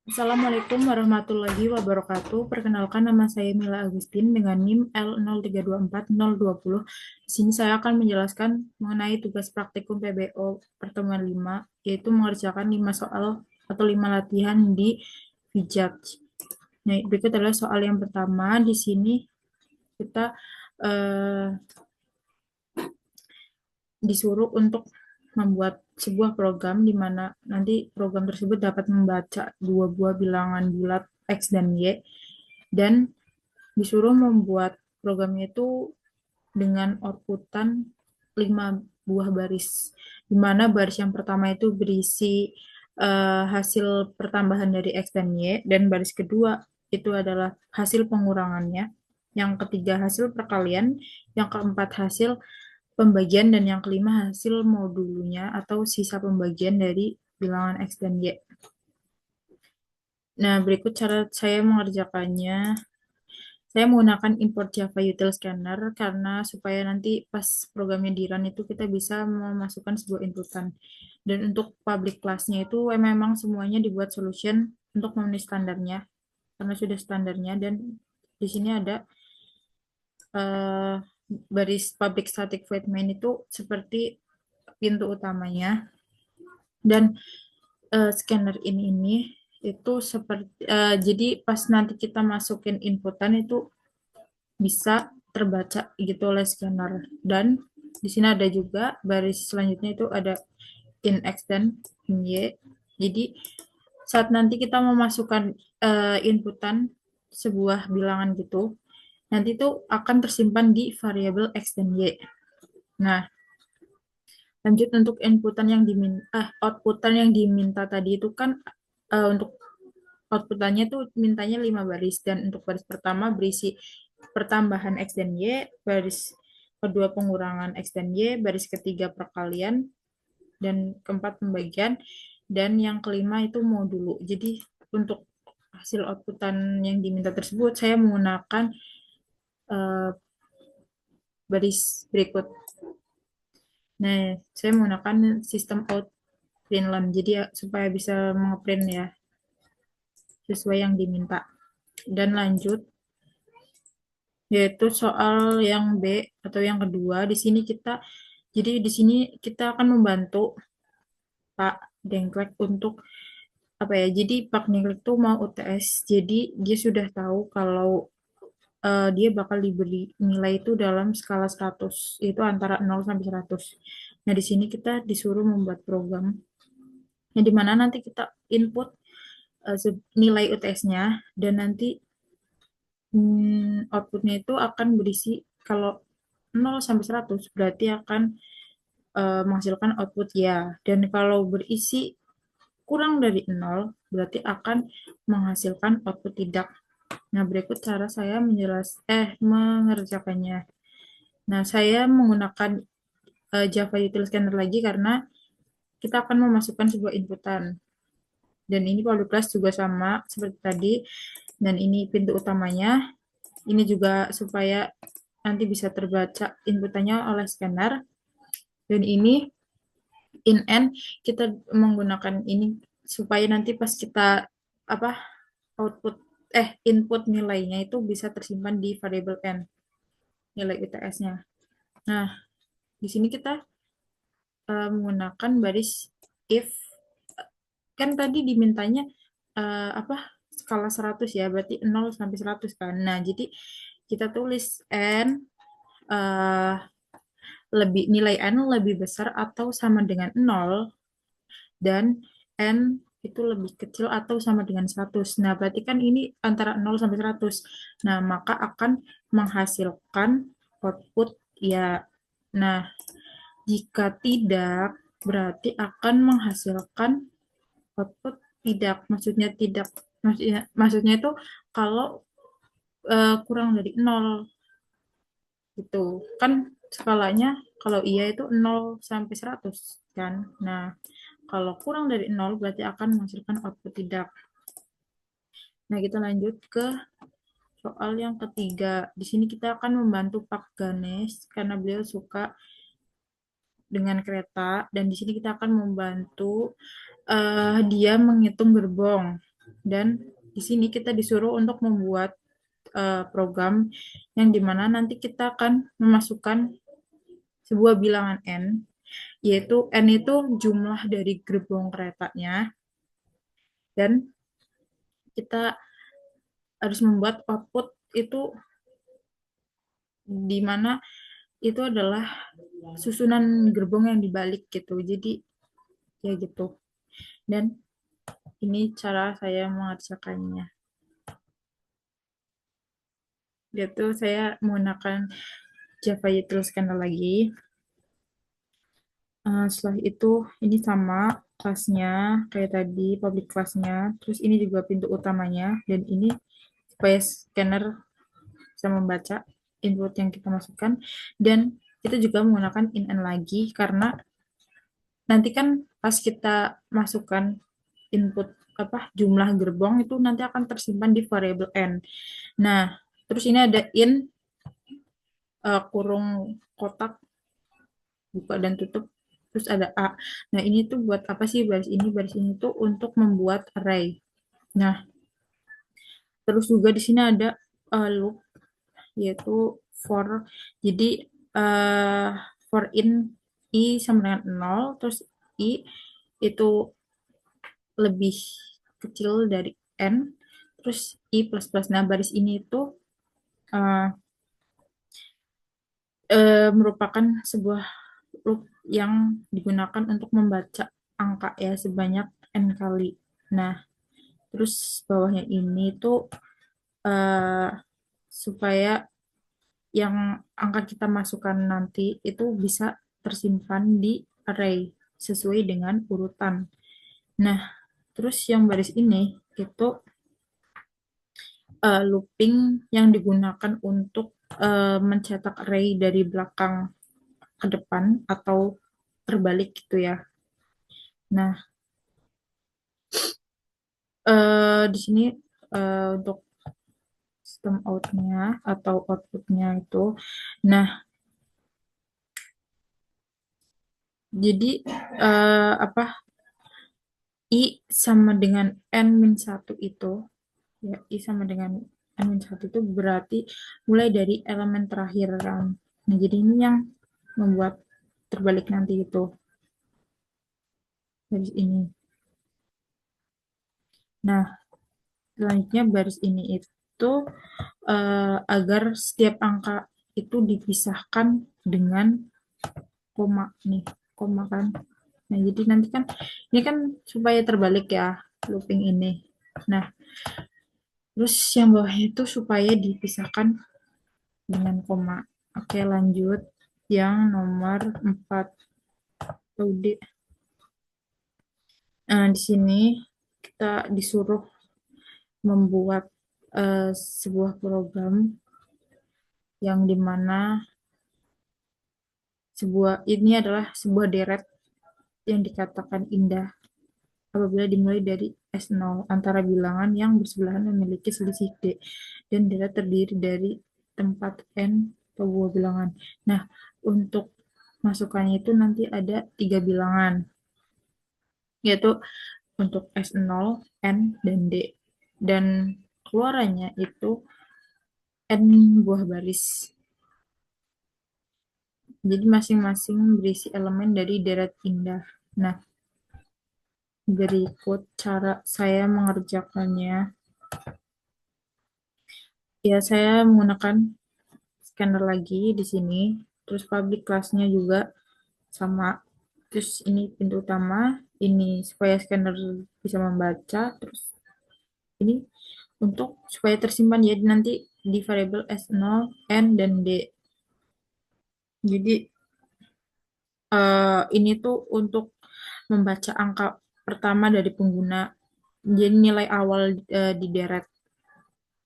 Assalamualaikum warahmatullahi wabarakatuh. Perkenalkan nama saya Mila Agustin dengan NIM L0324 020. Di sini saya akan menjelaskan mengenai tugas praktikum PBO pertemuan 5, yaitu mengerjakan 5 soal atau 5 latihan di VJudge. Nah, berikut adalah soal yang pertama. Di sini kita eh, disuruh untuk membuat sebuah program di mana nanti program tersebut dapat membaca dua buah bilangan bulat X dan Y, dan disuruh membuat programnya itu dengan outputan 5 buah baris, di mana baris yang pertama itu berisi hasil pertambahan dari X dan Y, dan baris kedua itu adalah hasil pengurangannya, yang ketiga hasil perkalian, yang keempat hasil pembagian, dan yang kelima hasil modulnya atau sisa pembagian dari bilangan X dan Y. Nah, berikut cara saya mengerjakannya. Saya menggunakan import Java Util Scanner karena supaya nanti pas programnya di run itu kita bisa memasukkan sebuah inputan. Dan untuk public class-nya itu memang semuanya dibuat solution untuk memenuhi standarnya karena sudah standarnya, dan di sini ada eh, baris public static void main itu seperti pintu utamanya, dan scanner ini itu seperti jadi pas nanti kita masukin inputan itu bisa terbaca gitu oleh scanner. Dan di sini ada juga baris selanjutnya itu ada in X dan in Y. Jadi saat nanti kita memasukkan inputan sebuah bilangan gitu, nanti itu akan tersimpan di variabel X dan Y. Nah, lanjut untuk inputan yang diminta, outputan yang diminta tadi itu kan untuk outputannya tuh mintanya 5 baris, dan untuk baris pertama berisi pertambahan X dan Y, baris kedua pengurangan X dan Y, baris ketiga perkalian, dan keempat pembagian, dan yang kelima itu modulo. Jadi untuk hasil outputan yang diminta tersebut saya menggunakan uh, baris berikut. Nah, saya menggunakan sistem out printline, jadi ya, supaya bisa mengeprint ya sesuai yang diminta. Dan lanjut, yaitu soal yang B atau yang kedua. Di sini kita akan membantu Pak Dengklek untuk apa ya? Jadi Pak Dengklek tuh mau UTS. Jadi dia sudah tahu kalau dia bakal diberi nilai itu dalam skala 100, yaitu antara 0 sampai 100. Nah, di sini kita disuruh membuat program yang dimana nanti kita input nilai UTS-nya, dan nanti outputnya itu akan berisi, kalau 0 sampai 100 berarti akan menghasilkan output ya. Dan kalau berisi kurang dari 0 berarti akan menghasilkan output tidak. Nah, berikut cara saya mengerjakannya. Nah, saya menggunakan Java Util Scanner lagi karena kita akan memasukkan sebuah inputan. Dan ini public class juga sama seperti tadi. Dan ini pintu utamanya. Ini juga supaya nanti bisa terbaca inputannya oleh scanner. Dan ini in N, kita menggunakan ini supaya nanti pas kita apa output input nilainya itu bisa tersimpan di variabel N, nilai UTS-nya. Nah, di sini kita menggunakan baris if, kan tadi dimintanya apa, skala 100 ya, berarti 0 sampai 100 kan. Nah, jadi kita tulis N uh, nilai N lebih besar atau sama dengan 0, dan N itu lebih kecil atau sama dengan 100. Nah, berarti kan ini antara 0 sampai 100. Nah, maka akan menghasilkan output ya. Nah, jika tidak, berarti akan menghasilkan output tidak. Maksudnya itu kalau kurang dari 0 gitu. Kan skalanya kalau iya itu 0 sampai 100 kan. Nah, kalau kurang dari 0 berarti akan menghasilkan output tidak. Nah, kita lanjut ke soal yang ketiga. Di sini kita akan membantu Pak Ganesh karena beliau suka dengan kereta, dan di sini kita akan membantu dia menghitung gerbong. Dan di sini kita disuruh untuk membuat program yang dimana nanti kita akan memasukkan sebuah bilangan n, yaitu n itu jumlah dari gerbong keretanya, dan kita harus membuat output itu di mana itu adalah susunan gerbong yang dibalik gitu. Jadi ya gitu. Dan ini cara saya mengerjakannya. Yaitu saya menggunakan Java Util Scanner lagi. Setelah itu ini sama kelasnya kayak tadi public kelasnya. Terus ini juga pintu utamanya dan ini supaya scanner bisa membaca input yang kita masukkan, dan kita juga menggunakan in and lagi karena nanti kan pas kita masukkan input apa jumlah gerbong itu nanti akan tersimpan di variabel n. Nah, terus ini ada in kurung kotak buka dan tutup, terus ada a. Nah, ini tuh buat apa sih baris ini? Baris ini tuh untuk membuat array. Nah, terus juga di sini ada loop yaitu for. Jadi uh, for in i sama dengan 0, terus i itu lebih kecil dari n, terus i plus plus. Nah, baris ini itu uh, merupakan sebuah loop yang digunakan untuk membaca angka ya sebanyak n kali. Nah, terus bawahnya ini tuh uh, supaya yang angka kita masukkan nanti itu bisa tersimpan di array sesuai dengan urutan. Nah, terus yang baris ini itu looping yang digunakan untuk mencetak array dari belakang ke depan atau terbalik gitu ya. Nah, di sini untuk sistem out-nya atau output-nya itu. Nah, jadi apa I sama dengan N-1 itu, ya, I sama dengan N-1 itu berarti mulai dari elemen terakhir kan. Nah, jadi ini yang membuat terbalik nanti itu baris ini. Nah, selanjutnya baris ini itu agar setiap angka itu dipisahkan dengan koma nih, koma kan. Nah, jadi nanti kan ini kan supaya terbalik ya looping ini. Nah, terus yang bawahnya itu supaya dipisahkan dengan koma. Oke, lanjut. Yang nomor 4. Udah. Nah, di sini kita disuruh membuat sebuah program yang dimana ini adalah sebuah deret yang dikatakan indah apabila dimulai dari S0 antara bilangan yang bersebelahan memiliki selisih D dan deret terdiri dari tempat N atau buah bilangan. Nah, untuk masukannya itu nanti ada 3 bilangan, yaitu untuk S0, N, dan D. Dan keluarannya itu N buah baris. Jadi masing-masing berisi elemen dari deret indah. Nah, berikut cara saya mengerjakannya. Ya, saya menggunakan scanner lagi di sini. Terus public class-nya juga sama. Terus ini pintu utama, ini supaya scanner bisa membaca. Terus ini untuk supaya tersimpan ya nanti di variabel S0, N, dan D. Jadi ini tuh untuk membaca angka pertama dari pengguna. Jadi nilai awal di deret.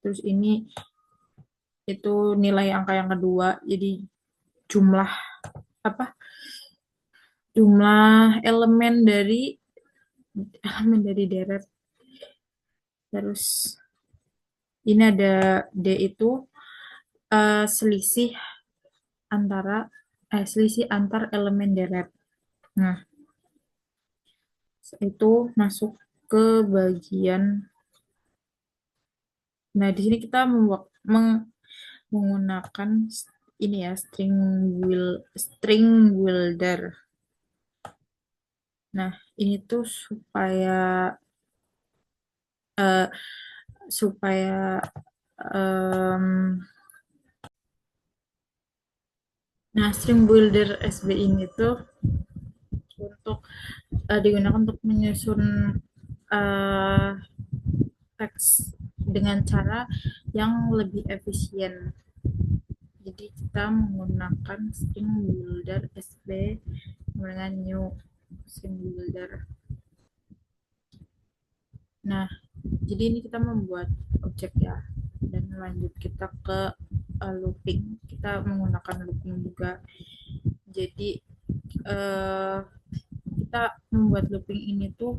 Terus ini itu nilai angka yang kedua. Jadi jumlah apa? Jumlah elemen dari deret. Terus ini ada D itu selisih selisih antar elemen deret. Nah, itu masuk ke bagian Nah, di sini kita menggunakan ini ya, string builder. Nah, ini tuh eh, supaya em, nah, string builder SB ini tuh untuk digunakan untuk menyusun eh, teks dengan cara yang lebih efisien. Jadi kita menggunakan string builder SB dengan new string builder. Nah, jadi ini kita membuat objek ya. Dan lanjut kita ke looping. Kita menggunakan looping juga. Jadi uh, kita membuat looping ini tuh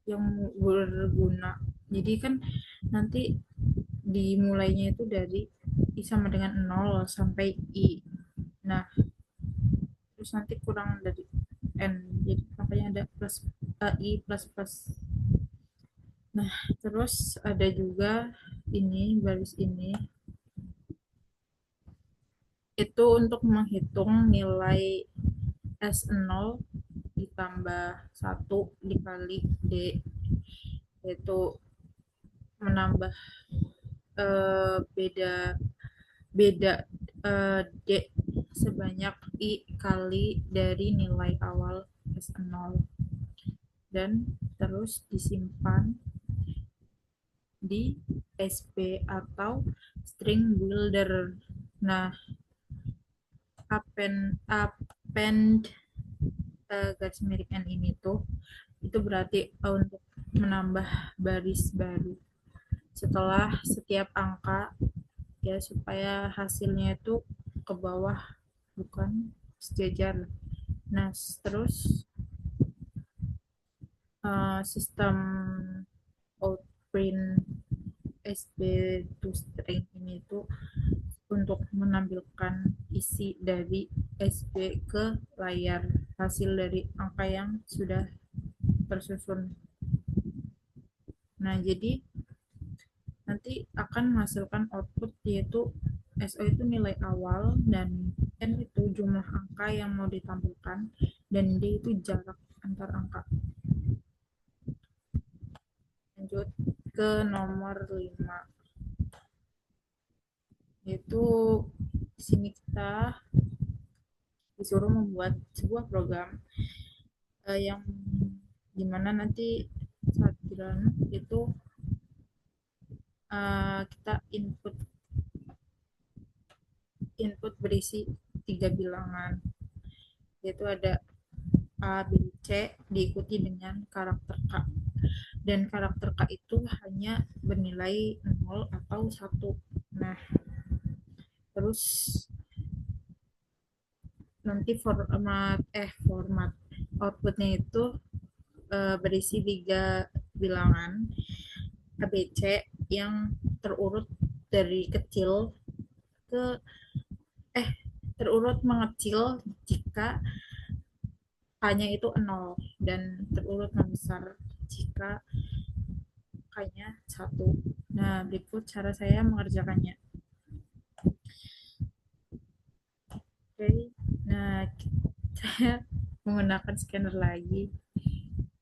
yang berguna. Jadi kan nanti dimulainya itu dari I sama dengan 0 sampai I. Nah, terus nanti kurang dari N. Jadi makanya ada I plus plus. Nah, terus ada juga ini, baris ini. Itu untuk menghitung nilai S0 ditambah 1 dikali D. Yaitu menambah beda beda D sebanyak I kali dari nilai awal S0 dan terus disimpan di SP atau string builder. Nah, append garis miring N ini tuh itu berarti untuk menambah baris baru setelah setiap angka ya supaya hasilnya itu ke bawah bukan sejajar. Nah, terus sistem outprint SB to string ini tuh untuk menampilkan isi dari SB ke layar hasil dari angka yang sudah tersusun. Nah, jadi nanti akan menghasilkan output yaitu SO itu nilai awal dan N itu jumlah angka yang mau ditampilkan dan D itu jarak antar angka. Lanjut ke nomor 5 yaitu di sini kita disuruh membuat sebuah program yang dimana nanti saat jalan itu kita input berisi 3 bilangan yaitu ada A, B, C diikuti dengan karakter K dan karakter K itu hanya bernilai 0 atau 1. Nah, terus nanti format outputnya itu berisi 3 bilangan ABC yang terurut dari kecil ke terurut mengecil jika K-nya itu 0 dan terurut membesar jika K-nya 1. Nah, berikut cara saya mengerjakannya. Oke, nah saya menggunakan scanner lagi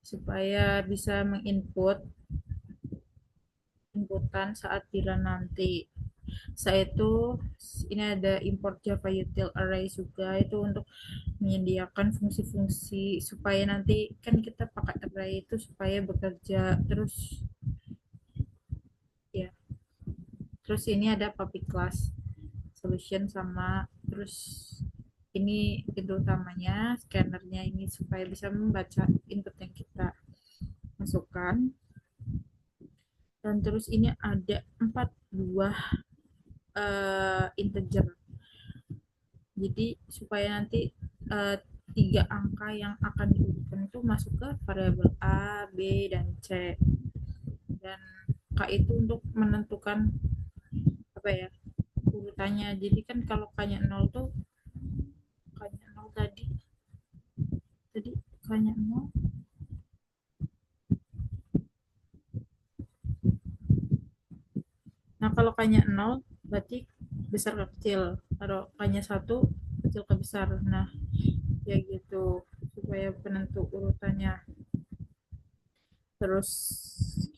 supaya bisa menginput inputan saat tiran nanti. Saya itu ini ada import Java util array juga itu untuk menyediakan fungsi-fungsi supaya nanti kan kita pakai array itu supaya bekerja terus ya. Terus ini ada public class solution sama terus ini itu utamanya scannernya ini supaya bisa membaca input yang kita masukkan dan terus ini ada 4 buah integer. Jadi supaya nanti uh, 3 angka yang akan diurutan itu masuk ke variabel A, B, dan C. Dan K itu untuk menentukan apa ya urutannya. Jadi kan kalau K-nya 0 tuh K-nya 0 tadi K-nya 0. kalau k-nya 0 berarti besar ke kecil, kalau k-nya 1 kecil ke besar. Nah, ya gitu supaya penentu urutannya. Terus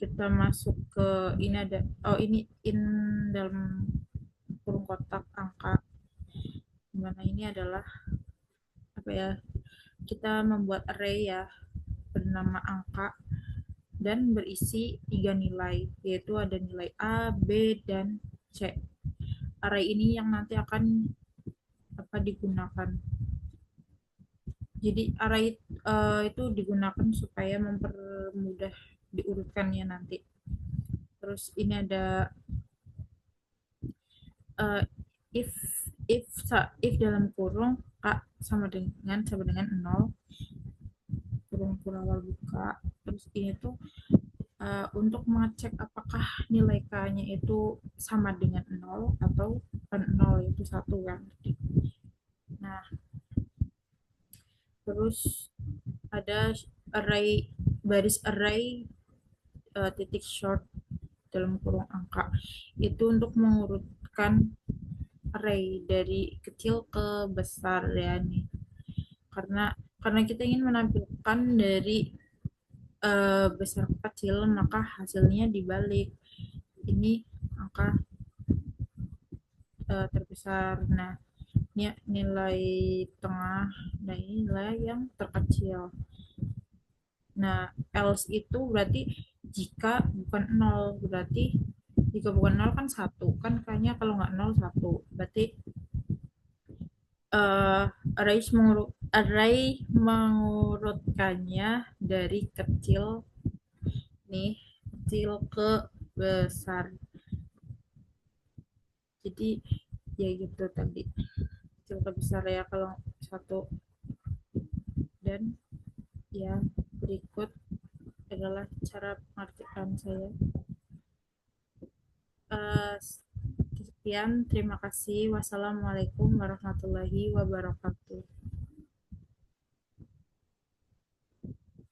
kita masuk ke ini ada, oh ini in dalam kurung kotak angka, dimana ini adalah apa ya, kita membuat array ya bernama angka dan berisi tiga nilai, yaitu ada nilai A, B, dan C. Array ini yang nanti akan apa digunakan. Jadi array itu digunakan supaya mempermudah diurutkannya nanti. Terus ini ada uh, if if if dalam kurung k sama dengan 0, kurung kurawal buka. Terus ini tuh untuk mengecek apakah nilai k-nya itu sama dengan 0 atau bukan 0, itu satu kan. Nah, terus ada array, baris array titik short dalam kurung angka, itu untuk mengurutkan array dari kecil ke besar ya nih, karena kita ingin menampilkan dari besar ke kecil, maka hasilnya dibalik, ini angka terbesar. Nah, ini nilai tengah, dan ini nilai yang terkecil. Nah, else itu berarti jika bukan 0, berarti jika bukan 0 kan 1 kan, kayaknya kalau nggak 0 1 berarti uh, array mengurutkannya dari kecil nih, kecil ke besar. Jadi ya gitu tadi, kecil ke besar ya kalau satu. Dan ya, berikut adalah cara pengertian saya. uh, Sekian, terima kasih. Wassalamualaikum warahmatullahi wabarakatuh.